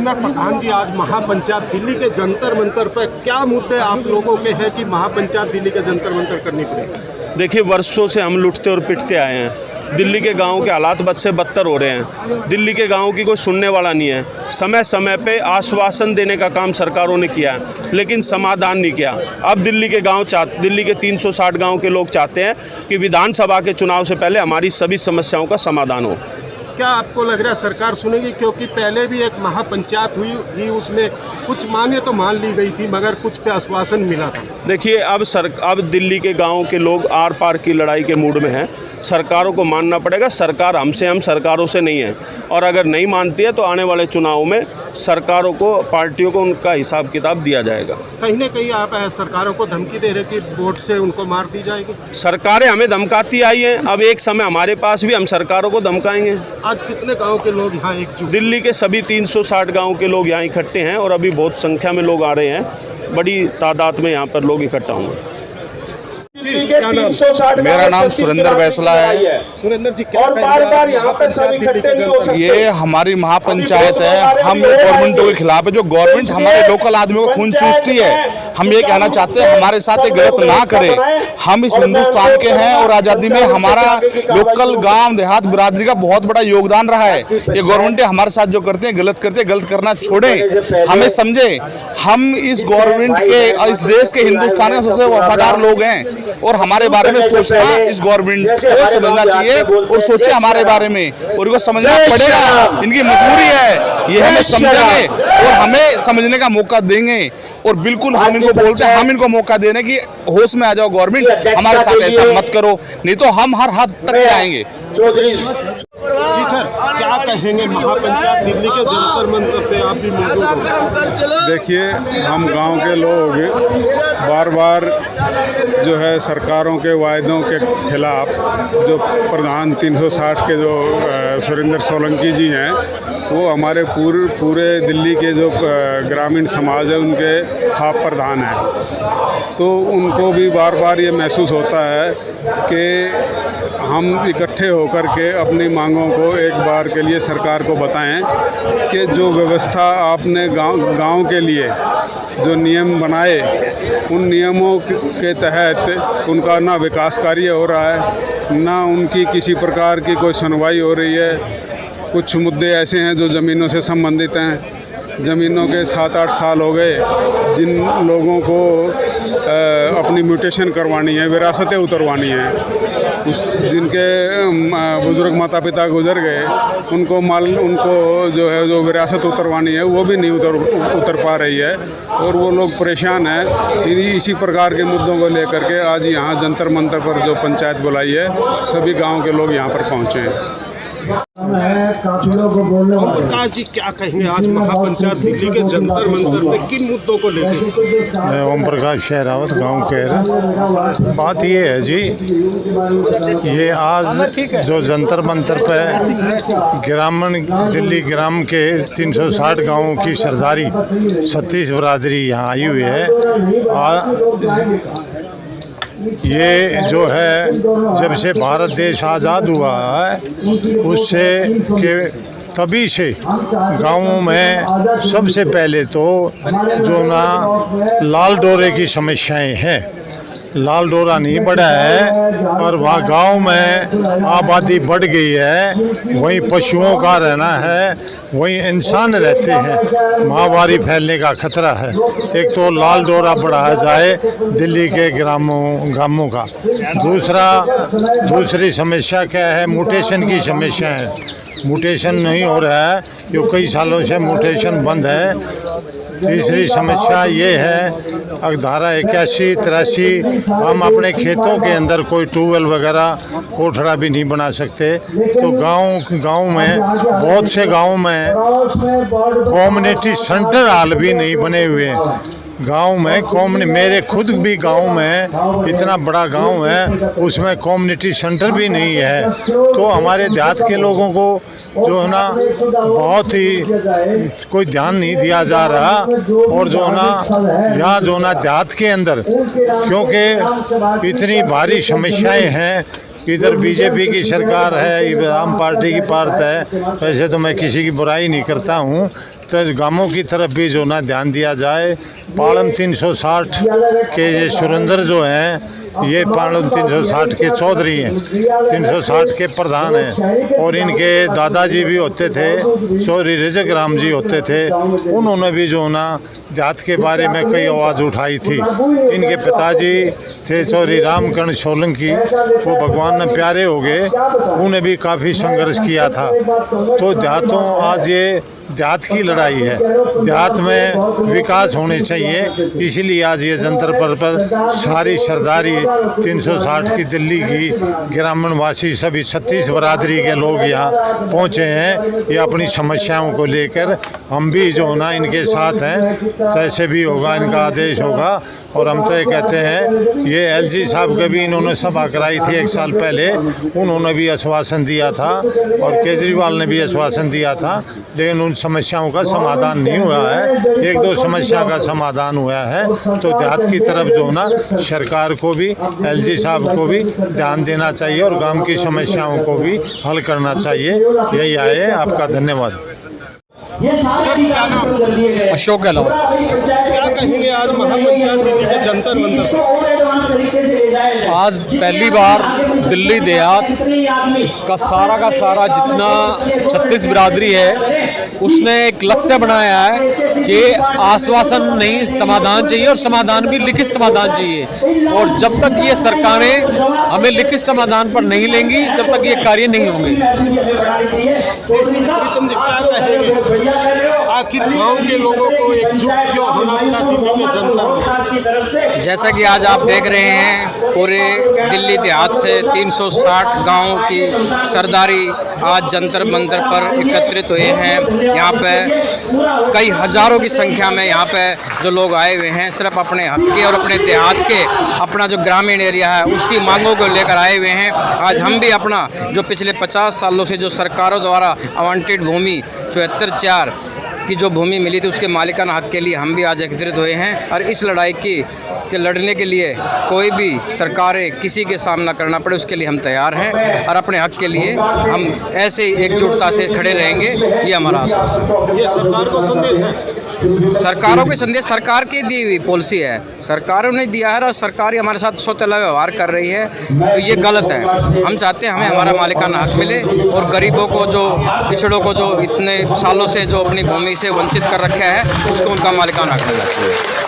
ना प्रधान जी, आज महापंचायत दिल्ली के जंतर मंतर पर क्या मुद्दे आप लोगों के हैं कि महापंचायत दिल्ली के जंतर मंतर करनी पड़ेगी? देखिए, वर्षों से हम लुटते और पिटते आए हैं। दिल्ली के गाँव के हालात बद से बदतर हो रहे हैं। दिल्ली के गाँव की कोई सुनने वाला नहीं है। समय समय पे आश्वासन देने का काम सरकारों ने किया है, लेकिन समाधान नहीं किया। अब दिल्ली के 360 गाँव के लोग चाहते हैं कि विधानसभा के चुनाव से पहले हमारी सभी समस्याओं का समाधान हो। क्या आपको लग रहा है सरकार सुनेगी? क्योंकि पहले भी एक महापंचायत हुई थी, उसमें कुछ मांगे तो मान ली गई थी, मगर कुछ पे आश्वासन मिला था। देखिए, अब दिल्ली के गाँव के लोग आर पार की लड़ाई के मूड में हैं। सरकारों को मानना पड़ेगा। सरकार हमसे, हम सरकारों से नहीं है। और अगर नहीं मानती है तो आने वाले चुनाव में सरकारों को, पार्टियों को उनका हिसाब किताब दिया जाएगा। कहीं ना कहीं आप सरकारों को धमकी दे रहे कि वोट से उनको मार दी जाएगी। सरकारें हमें धमकाती आई हैं, अब एक समय हमारे पास भी हम सरकारों को धमकाएंगे। आज कितने गांव के लोग यहाँ एकजुट? दिल्ली के सभी 360 गांव के लोग यहाँ इकट्ठे हैं और अभी बहुत संख्या में लोग आ रहे हैं। बड़ी तादाद में यहाँ पर लोग इकट्ठा होंगे। मेरा नाम सुरेंद्र बैसला है। सुरेंद्र जी, और बार-बार यहाँ पे सब इकट्ठे नहीं हो सकते। ये हमारी महापंचायत है। हम गवर्नमेंटों के खिलाफ है। जो गवर्नमेंट हमारे लोकल आदमियों को खून चूसती है, हम ये कहना चाहते हैं हमारे साथ ये गलत ना करें। हम इस हिंदुस्तान के हैं और आज़ादी में हमारा लोकल गांव देहात बिरादरी का बहुत बड़ा योगदान रहा है। ये गवर्नमेंट हमारे साथ जो करते हैं गलत करते हैं। गलत करना छोड़ें, हमें समझे। हम इस गवर्नमेंट के, इस देश के, हिंदुस्तान के सबसे वफादार लोग हैं और हमारे बारे में सोचना इस गवर्नमेंट को समझना चाहिए और सोचे हमारे बारे में, और इनको समझना पड़ेगा। इनकी मजबूरी है, ये हमें समझेंगे और हमें समझने का मौका देंगे। और बिल्कुल हम इनको बोलते हैं, हम इनको मौका देने की होश में आ जाओ गवर्नमेंट, हमारे साथ ऐसा मत करो, नहीं तो हम हर हद तक जाएंगे। जी सर, क्या कहेंगे? महापंचायत दिल्ली के जंतर मंतर पे आप भी मौजूद हो। देखिए, हम गांव के लोग बार बार जो है सरकारों के वायदों के खिलाफ, जो प्रधान 360 के जो सुरेंद्र सोलंकी जी हैं, वो हमारे पूरे दिल्ली के जो ग्रामीण समाज है उनके खाप प्रधान हैं। तो उनको भी बार बार ये महसूस होता है कि हम इकट्ठे होकर के अपनी मांगों को एक बार के लिए सरकार को बताएं कि जो व्यवस्था आपने गांव के लिए जो नियम बनाए, उन नियमों के तहत उनका ना विकास कार्य हो रहा है, ना उनकी किसी प्रकार की कोई सुनवाई हो रही है। कुछ मुद्दे ऐसे हैं जो ज़मीनों से संबंधित हैं। ज़मीनों के 7-8 साल हो गए, जिन लोगों को अपनी म्यूटेशन करवानी है, विरासतें उतरवानी हैं, जिनके बुज़ुर्ग माता पिता गुजर गए, उनको जो है जो विरासत उतरवानी है वो भी नहीं उतर पा रही है और वो लोग परेशान हैं। इसी प्रकार के मुद्दों को लेकर के आज यहाँ जंतर मंतर पर जो पंचायत बुलाई है, सभी गाँव के लोग यहाँ पर पहुँचे हैं। प्रकाश जी, क्या कहेंगे? आज महापंचायत दिल्ली के जंतर मंतर में किन मुद्दों को लेकर? मैं ओम प्रकाश शहरावत गांव के। बात ये है जी, ये आज जो जंतर मंतर पे ग्रामीण दिल्ली ग्राम के 360 गांवों की सरदारी 36 बिरादरी यहाँ आई हुई है। ये जो है, जब से भारत देश आज़ाद हुआ है उससे के तभी से गाँवों में सबसे पहले तो जो ना लाल डोरे की समस्याएं हैं, लाल डोरा नहीं बढ़ा है और वहाँ गांव में आबादी बढ़ गई है, वहीं पशुओं का रहना है, वहीं इंसान रहते हैं, महामारी फैलने का खतरा है। एक तो लाल डोरा बढ़ाया जाए दिल्ली के गांवों का। दूसरी समस्या क्या है? म्यूटेशन की समस्या है। म्यूटेशन नहीं हो रहा है, जो कई सालों से म्यूटेशन बंद है। तीसरी समस्या ये है, धारा 81-83 हम अपने खेतों के अंदर कोई ट्यूबवेल वगैरह कोठड़ा भी नहीं बना सकते। तो गांव में बहुत से गांव में कम्युनिटी सेंटर हाल भी नहीं बने हुए हैं। गांव में मेरे खुद भी गांव में इतना बड़ा गांव है, उसमें कम्युनिटी सेंटर भी नहीं है। तो हमारे देहात के लोगों को जो है ना बहुत ही कोई ध्यान नहीं दिया जा रहा। और जो ना यहाँ जो ना देहात के अंदर, क्योंकि इतनी भारी समस्याएं हैं इधर बीजेपी की सरकार है, इधर आम पार्टी की पार्ट है। वैसे तो मैं किसी की बुराई नहीं करता हूँ, तो गांवों की तरफ भी जो ना ध्यान दिया जाए। पालम 360 के ये सुरेंद्र जो हैं, ये पालम 360 के चौधरी हैं, 360 के प्रधान हैं, और इनके दादाजी भी होते थे, चौधरी रजक राम जी होते थे। उन्होंने भी जो ना जात के बारे में कई आवाज़ उठाई थी। इनके पिताजी थे चौधरी रामकर्ण सोलंकी, वो भगवान ने प्यारे हो गए, उन्हें भी काफ़ी संघर्ष किया था। तो देहातों आज ये देहात की लड़ाई है, देहात में विकास होने चाहिए, इसलिए आज ये जंतर पर सारी सरदारी 360 की दिल्ली की ग्रामीणवासी सभी 36 बरादरी के लोग यहाँ पहुँचे हैं। ये अपनी समस्याओं को लेकर हम भी जो ना इनके साथ हैं, जैसे भी होगा इनका आदेश होगा। और हम तो ये कहते हैं, ये एलजी साहब के भी इन्होंने सभा कराई थी 1 साल पहले, उन्होंने भी आश्वासन दिया था, और केजरीवाल ने भी आश्वासन दिया था, लेकिन उन समस्याओं का समाधान नहीं हुआ है। 1-2 समस्या का समाधान हुआ है। तो देहात की तरफ जो ना सरकार को भी, एलजी साहब को भी ध्यान देना चाहिए और गांव की समस्याओं को भी हल करना चाहिए। यही है। आपका धन्यवाद। अशोक गहलोत। क्या कहेंगे आज महापंचायत दिल्ली के जंतर मंतर पर? आज पहली बार दिल्ली देहात का सारा जितना 36 बिरादरी है, उसने एक लक्ष्य बनाया है कि आश्वासन नहीं, समाधान चाहिए, और समाधान भी लिखित समाधान चाहिए। और जब तक ये सरकारें हमें लिखित समाधान पर नहीं लेंगी, जब तक ये कार्य नहीं होंगे। आखिर गांव के लोगों को एकजुट क्यों होना पड़ा दिल्ली के जंतर? जैसा कि आज आप देख रहे हैं, पूरे दिल्ली देहात से 360 गांव की सरदारी आज जंतर मंतर पर एकत्रित हुए हैं। यहाँ पे कई हजारों की संख्या में यहाँ पे जो लोग आए हुए हैं, सिर्फ अपने हक के और अपने देहात के, अपना जो ग्रामीण एरिया है उसकी मांगों को लेकर आए हुए हैं। आज हम भी अपना जो पिछले 50 सालों से जो सरकारों द्वारा आवंटित भूमि 74/4 की जो भूमि मिली थी, उसके मालिकाना हक के लिए हम भी आज एकत्रित हुए हैं। और इस लड़ाई के लड़ने के लिए कोई भी सरकारें किसी के सामना करना पड़े, उसके लिए हम तैयार हैं, और अपने हक के लिए हम ऐसे ही एकजुटता से खड़े रहेंगे। ये हमारा आश्वासन है। ये सरकार को संदेश है? सरकारों के संदेश सरकार की दी हुई पॉलिसी है, सरकारों ने दिया है, और सरकार ही हमारे साथ सौतेला व्यवहार कर रही है, तो ये गलत है। हम चाहते हैं हमें हमारा मालिकाना हक मिले, और गरीबों को, जो पिछड़ों को, जो इतने सालों से जो अपनी भूमि से वंचित कर रखा है, उसको उनका मालिकाना हक मिलना चाहिए।